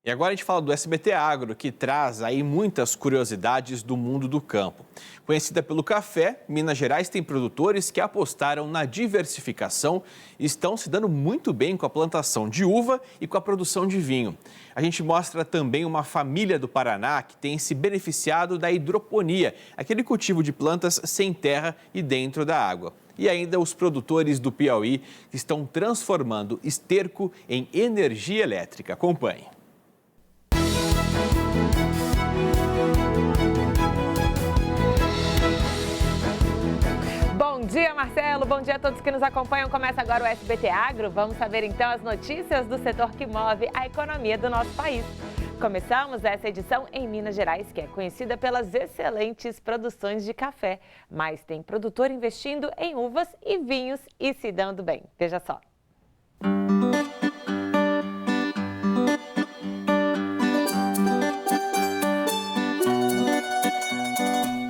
E agora a gente fala do SBT Agro, que traz aí muitas curiosidades do mundo do campo. Conhecida pelo café, Minas Gerais tem produtores que apostaram na diversificação e estão se dando muito bem com a plantação de uva e com a produção de vinho. A gente mostra também uma família do Paraná que tem se beneficiado da hidroponia, aquele cultivo de plantas sem terra e dentro da água. E ainda os produtores do Piauí que estão transformando esterco em energia elétrica. Acompanhe. Bom dia, Marcelo. Bom dia a todos que nos acompanham. Começa agora o SBT Agro. Vamos saber então as notícias do setor que move a economia do nosso país. Começamos essa edição em Minas Gerais, que é conhecida pelas excelentes produções de café. Mas tem produtor investindo em uvas e vinhos e se dando bem. Veja só.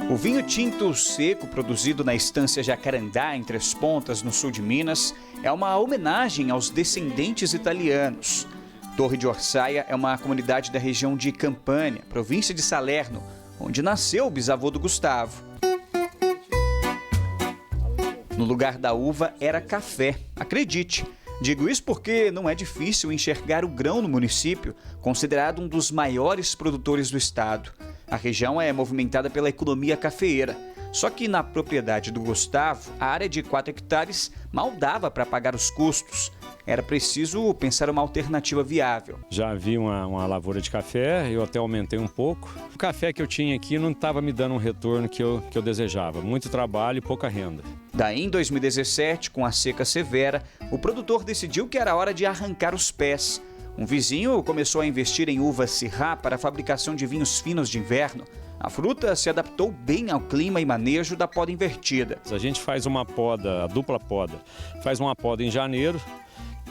O vinho tinto seco, produzido na estância Jacarandá, em Três Pontas, no sul de Minas, é uma homenagem aos descendentes italianos. Torre de Orsaia é uma comunidade da região de Campânia, província de Salerno, onde nasceu o bisavô do Gustavo. No lugar da uva era café, acredite. Digo isso porque não é difícil enxergar o grão no município, considerado um dos maiores produtores do estado. A região é movimentada pela economia cafeeira. Só que na propriedade do Gustavo, a área de 4 hectares mal dava para pagar os custos. Era preciso pensar uma alternativa viável. Já havia uma lavoura de café, eu até aumentei um pouco. O café que eu tinha aqui não estava me dando um retorno que eu desejava. Muito trabalho e pouca renda. Daí, em 2017, com a seca severa, o produtor decidiu que era hora de arrancar os pés. Um vizinho começou a investir em uva Syrah para a fabricação de vinhos finos de inverno. A fruta se adaptou bem ao clima e manejo da poda invertida. A gente faz uma poda, a dupla poda. Faz uma poda em janeiro,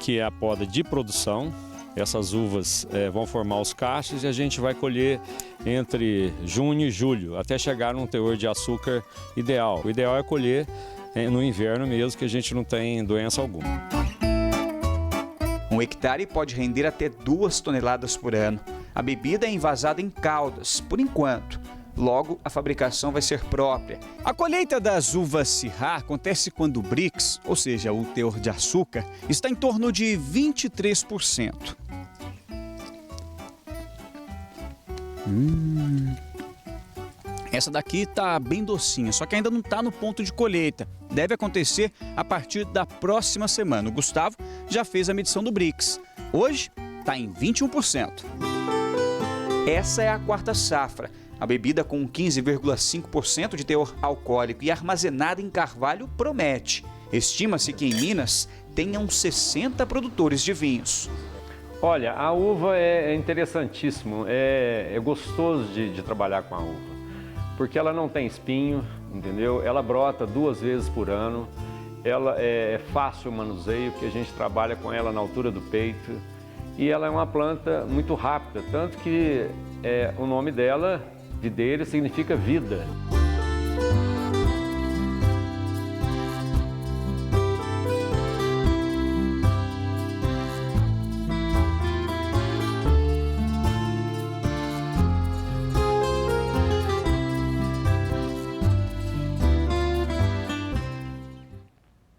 que é a poda de produção. Essas uvas vão formar os cachos e a gente vai colher entre junho e julho, até chegar num teor de açúcar ideal. O ideal é colher no inverno mesmo, que a gente não tem doença alguma. 1 hectare pode render até 2 toneladas por ano. A bebida é envasada em caldas, por enquanto. Logo, a fabricação vai ser própria. A colheita das uvas Syrah acontece quando o Brix, ou seja, o teor de açúcar, está em torno de 23%. Essa daqui está bem docinha, só que ainda não está no ponto de colheita. Deve acontecer a partir da próxima semana. O Gustavo já fez a medição do Brix. Hoje está em 21%. Essa é a quarta safra. A bebida com 15,5% de teor alcoólico e armazenada em carvalho promete. Estima-se que em Minas tenham 60 produtores de vinhos. Olha, a uva é interessantíssimo, é gostoso de trabalhar com a uva. Porque ela não tem espinho, entendeu? Ela brota 2 vezes por ano, ela é fácil o manuseio, porque a gente trabalha com ela na altura do peito. E ela é uma planta muito rápida, tanto que o nome dela, videira, significa vida.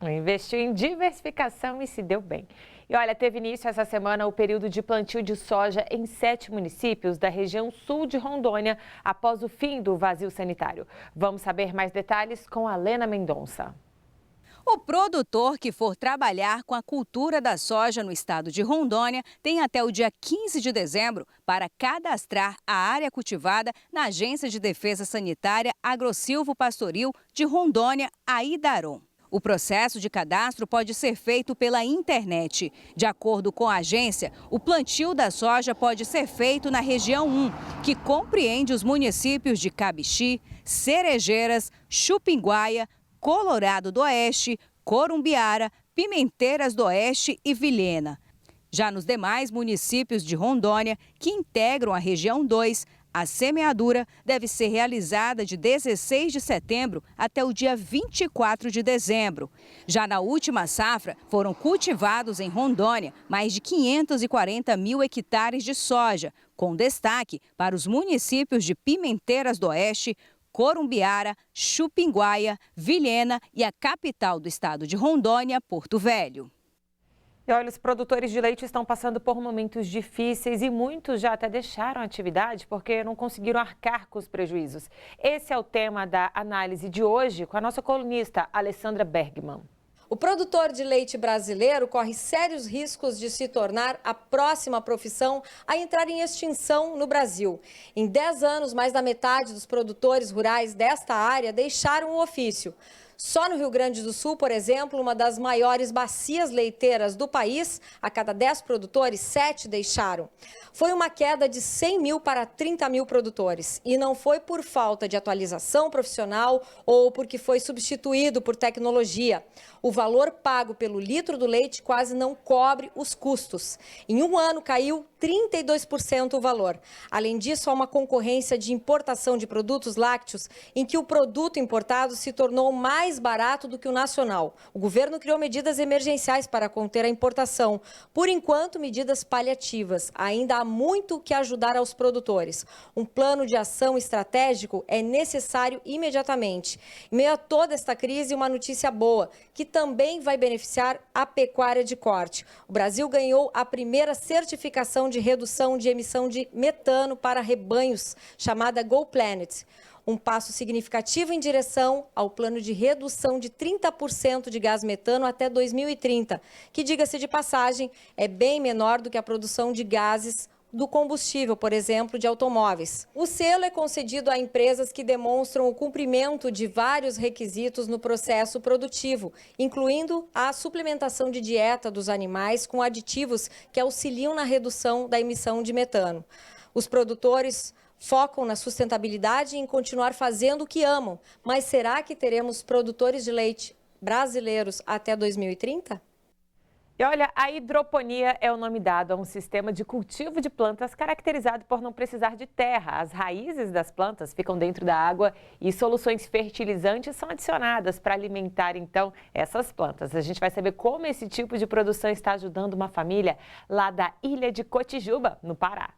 Investiu em diversificação e se deu bem. E olha, teve início essa semana o período de plantio de soja em 7 municípios da região sul de Rondônia, após o fim do vazio sanitário. Vamos saber mais detalhes com a Lena Mendonça. O produtor que for trabalhar com a cultura da soja no estado de Rondônia tem até o dia 15 de dezembro para cadastrar a área cultivada na Agência de Defesa Sanitária Agrosilvo Pastoril de Rondônia, Aidaron. O processo de cadastro pode ser feito pela internet. De acordo com a agência, o plantio da soja pode ser feito na região 1, que compreende os municípios de Cabixi, Cerejeiras, Chupinguaia, Colorado do Oeste, Corumbiara, Pimenteiras do Oeste e Vilhena. Já nos demais municípios de Rondônia, que integram a região 2, A semeadura deve ser realizada de 16 de setembro até o dia 24 de dezembro. Já na última safra, foram cultivados em Rondônia mais de 540 mil hectares de soja, com destaque para os municípios de Pimenteiras do Oeste, Corumbiara, Chupinguaia, Vilhena e a capital do estado de Rondônia, Porto Velho. E olha, os produtores de leite estão passando por momentos difíceis e muitos já até deixaram a atividade porque não conseguiram arcar com os prejuízos. Esse é o tema da análise de hoje com a nossa colunista Alessandra Bergman. O produtor de leite brasileiro corre sérios riscos de se tornar a próxima profissão a entrar em extinção no Brasil. Em 10 anos, mais da metade dos produtores rurais desta área deixaram o ofício. Só no Rio Grande do Sul, por exemplo, uma das maiores bacias leiteiras do país, a cada 10 produtores, 7 deixaram. Foi uma queda de 100 mil para 30 mil produtores. E não foi por falta de atualização profissional ou porque foi substituído por tecnologia. O valor pago pelo litro do leite quase não cobre os custos. Em um ano, caiu 32% o valor. Além disso, há uma concorrência de importação de produtos lácteos em que o produto importado se tornou mais barato do que o nacional. O governo criou medidas emergenciais para conter a importação. Por enquanto, medidas paliativas. Ainda há muito que ajudar aos produtores. Um plano de ação estratégico é necessário imediatamente. Em meio a toda esta crise, uma notícia boa, que também vai beneficiar a pecuária de corte. O Brasil ganhou a primeira certificação de redução de emissão de metano para rebanhos, chamada Go Planet. Um passo significativo em direção ao plano de redução de 30% de gás metano até 2030, que, diga-se de passagem, é bem menor do que a produção de gases do combustível, por exemplo, de automóveis. O selo é concedido a empresas que demonstram o cumprimento de vários requisitos no processo produtivo, incluindo a suplementação de dieta dos animais com aditivos que auxiliam na redução da emissão de metano. Os produtores focam na sustentabilidade e em continuar fazendo o que amam, mas será que teremos produtores de leite brasileiros até 2030? E olha, a hidroponia é o nome dado a um sistema de cultivo de plantas caracterizado por não precisar de terra. As raízes das plantas ficam dentro da água e soluções fertilizantes são adicionadas para alimentar, então, essas plantas. A gente vai saber como esse tipo de produção está ajudando uma família lá da ilha de Cotijuba, no Pará.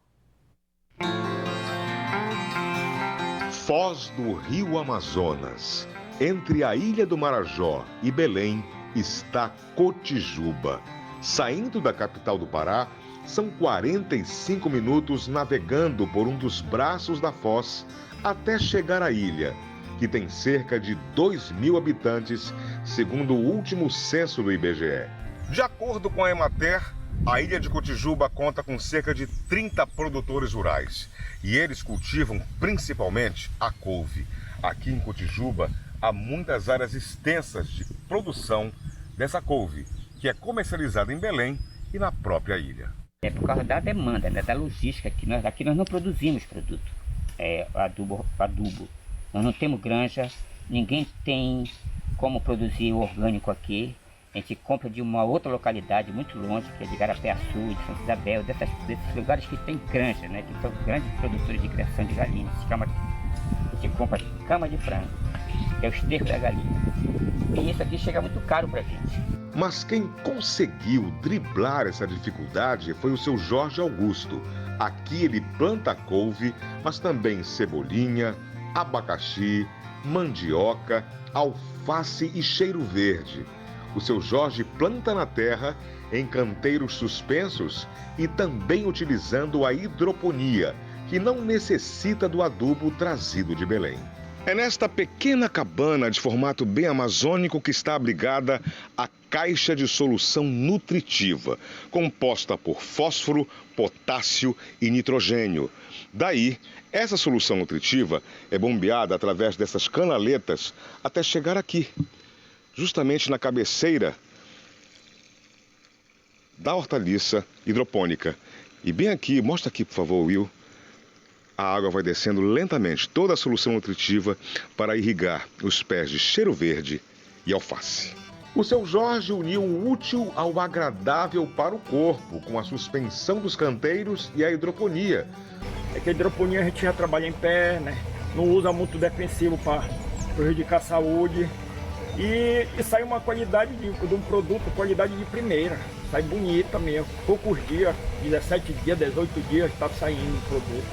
Foz do Rio Amazonas, entre a Ilha do Marajó e Belém, está Cotijuba. Saindo da capital do Pará, são 45 minutos navegando por um dos braços da foz até chegar à ilha, que tem cerca de 2.000 habitantes, segundo o último censo do IBGE. De acordo com a Emater, a ilha de Cotijuba conta com cerca de 30 produtores rurais e eles cultivam principalmente a couve. Aqui em Cotijuba há muitas áreas extensas de produção dessa couve, que é comercializada em Belém e na própria ilha. É por causa da demanda, né, da logística, que aqui nós não produzimos produto, adubo. Nós não temos granja, ninguém tem como produzir o orgânico aqui. A gente compra de uma outra localidade muito longe, que é de Garapé-Açu, de Santa Isabel, desses lugares que tem granja, né, que são grandes produtores de criação de galinhas. A gente compra cama de frango, que é o esterco da galinha. E isso aqui chega muito caro para a gente. Mas quem conseguiu driblar essa dificuldade foi o seu Jorge Augusto. Aqui ele planta couve, mas também cebolinha, abacaxi, mandioca, alface e cheiro verde. O seu Jorge planta na terra, em canteiros suspensos e também utilizando a hidroponia, que não necessita do adubo trazido de Belém. É nesta pequena cabana de formato bem amazônico que está abrigada a caixa de solução nutritiva, composta por fósforo, potássio e nitrogênio. Daí, essa solução nutritiva é bombeada através dessas canaletas até chegar aqui, justamente na cabeceira da hortaliça hidropônica. E bem aqui, mostra aqui por favor, Will. A água vai descendo lentamente, toda a solução nutritiva para irrigar os pés de cheiro verde e alface. O seu Jorge uniu o útil ao agradável para o corpo, com a suspensão dos canteiros e a hidroponia. É que a hidroponia a gente já trabalha em pé, né? Não usa muito defensivo para prejudicar a saúde. E sai uma qualidade de um produto, qualidade de primeira. Sai bonita mesmo. Poucos dias, 17 dias, 18 dias, está saindo o produto.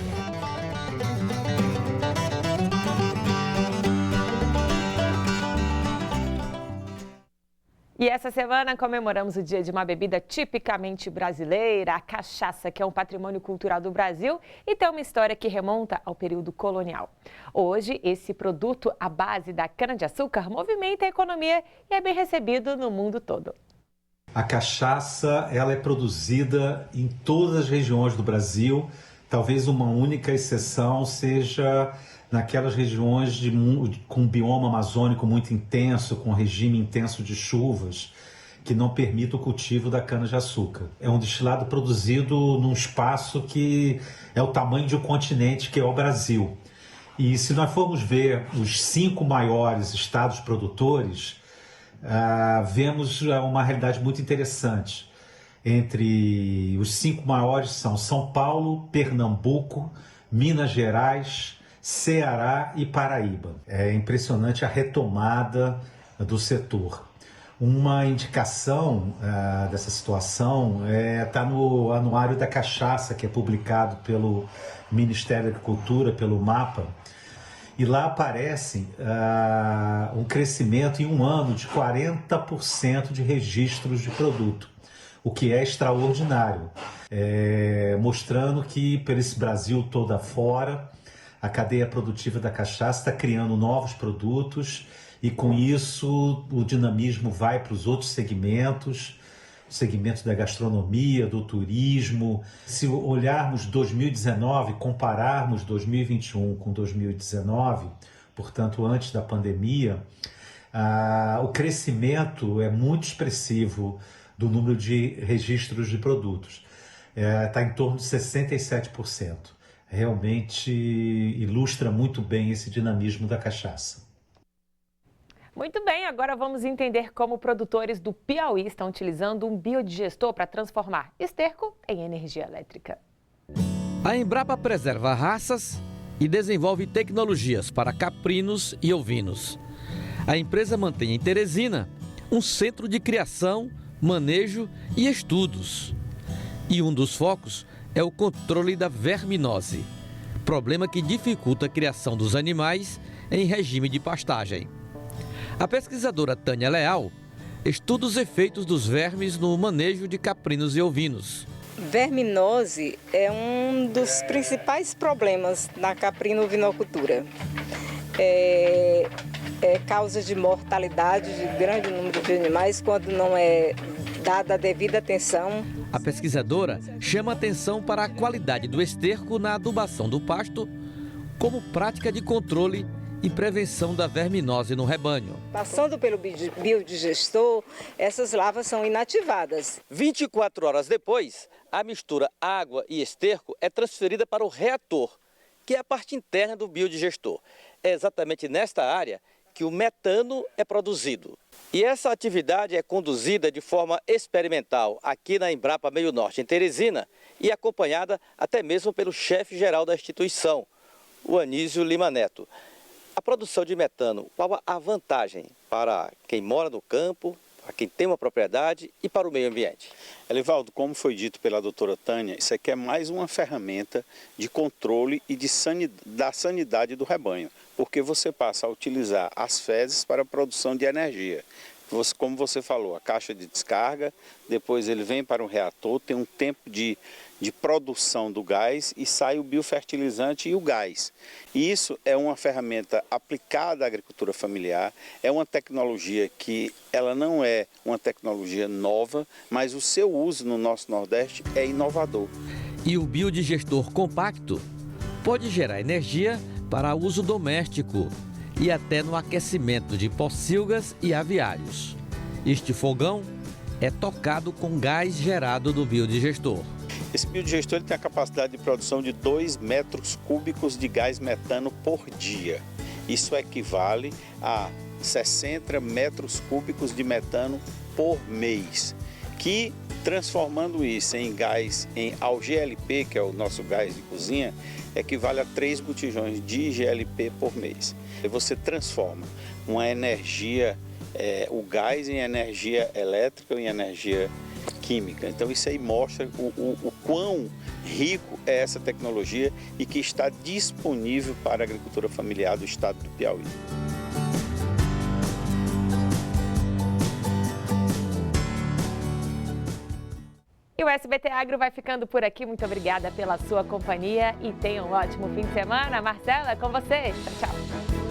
E essa semana comemoramos o dia de uma bebida tipicamente brasileira, a cachaça, que é um patrimônio cultural do Brasil e tem uma história que remonta ao período colonial. Hoje, esse produto à base da cana-de-açúcar movimenta a economia e é bem recebido no mundo todo. A cachaça, ela é produzida em todas as regiões do Brasil. Talvez uma única exceção seja naquelas regiões com bioma amazônico muito intenso, com regime intenso de chuvas, que não permite o cultivo da cana-de-açúcar. É um destilado produzido num espaço que é o tamanho de um continente, que é o Brasil. E se nós formos ver os 5 maiores estados produtores, vemos uma realidade muito interessante. Entre os 5 maiores são São Paulo, Pernambuco, Minas Gerais, Ceará e Paraíba. É impressionante a retomada do setor. Uma indicação dessa situação está no Anuário da Cachaça, que é publicado pelo Ministério da Agricultura, pelo MAPA, e lá aparece um crescimento em um ano de 40% de registros de produto, o que é extraordinário, mostrando que, por esse Brasil todo afora, a cadeia produtiva da cachaça está criando novos produtos e, com isso, o dinamismo vai para os outros segmentos, segmentos da gastronomia, do turismo. Se olharmos 2019, compararmos 2021 com 2019, portanto, antes da pandemia, o crescimento é muito expressivo do número de registros de produtos. Está em torno de 67%. Realmente ilustra muito bem esse dinamismo da cachaça. Muito bem, agora vamos entender como produtores do Piauí estão utilizando um biodigestor para transformar esterco em energia elétrica. A Embrapa preserva raças e desenvolve tecnologias para caprinos e ovinos. A empresa mantém em Teresina um centro de criação, manejo e estudos. E um dos focos é o controle da verminose, problema que dificulta a criação dos animais em regime de pastagem. A pesquisadora Tânia Leal estuda os efeitos dos vermes no manejo de caprinos e ovinos. Verminose é um dos principais problemas na caprino-ovinocultura. É causa de mortalidade de grande número de animais quando não é dada a devida atenção. A pesquisadora chama atenção para a qualidade do esterco na adubação do pasto como prática de controle e prevenção da verminose no rebanho. Passando pelo biodigestor, essas lavas são inativadas. 24 horas depois, a mistura água e esterco é transferida para o reator, que é a parte interna do biodigestor. É exatamente nesta área que o metano é produzido. E essa atividade é conduzida de forma experimental aqui na Embrapa Meio Norte, em Teresina, e acompanhada até mesmo pelo chefe-geral da instituição, o Anísio Lima Neto. A produção de metano, qual a vantagem para quem mora no campo, para quem tem uma propriedade e para o meio ambiente? Elivaldo, como foi dito pela doutora Tânia, isso aqui é mais uma ferramenta de controle e da sanidade do rebanho, porque você passa a utilizar as fezes para a produção de energia. Como você falou, a caixa de descarga, depois ele vem para um reator, tem um tempo de produção do gás e sai o biofertilizante e o gás. E isso é uma ferramenta aplicada à agricultura familiar, é uma tecnologia que ela não é uma tecnologia nova, mas o seu uso no nosso Nordeste é inovador. E o biodigestor compacto pode gerar energia para uso doméstico e até no aquecimento de pocilgas e aviários. Este fogão é tocado com gás gerado do biodigestor. Esse biodigestor tem a capacidade de produção de 2 metros cúbicos de gás metano por dia. Isso equivale a 60 metros cúbicos de metano por mês, que transformando isso em gás, ao GLP, que é o nosso gás de cozinha, equivale a 3 botijões de GLP por mês. E você transforma uma energia, o gás em energia elétrica ou em energia química. Então isso aí mostra o quão rico é essa tecnologia e que está disponível para a agricultura familiar do estado do Piauí. E o SBT Agro vai ficando por aqui. Muito obrigada pela sua companhia e tenha um ótimo fim de semana. Marcela, é com você. Tchau, tchau.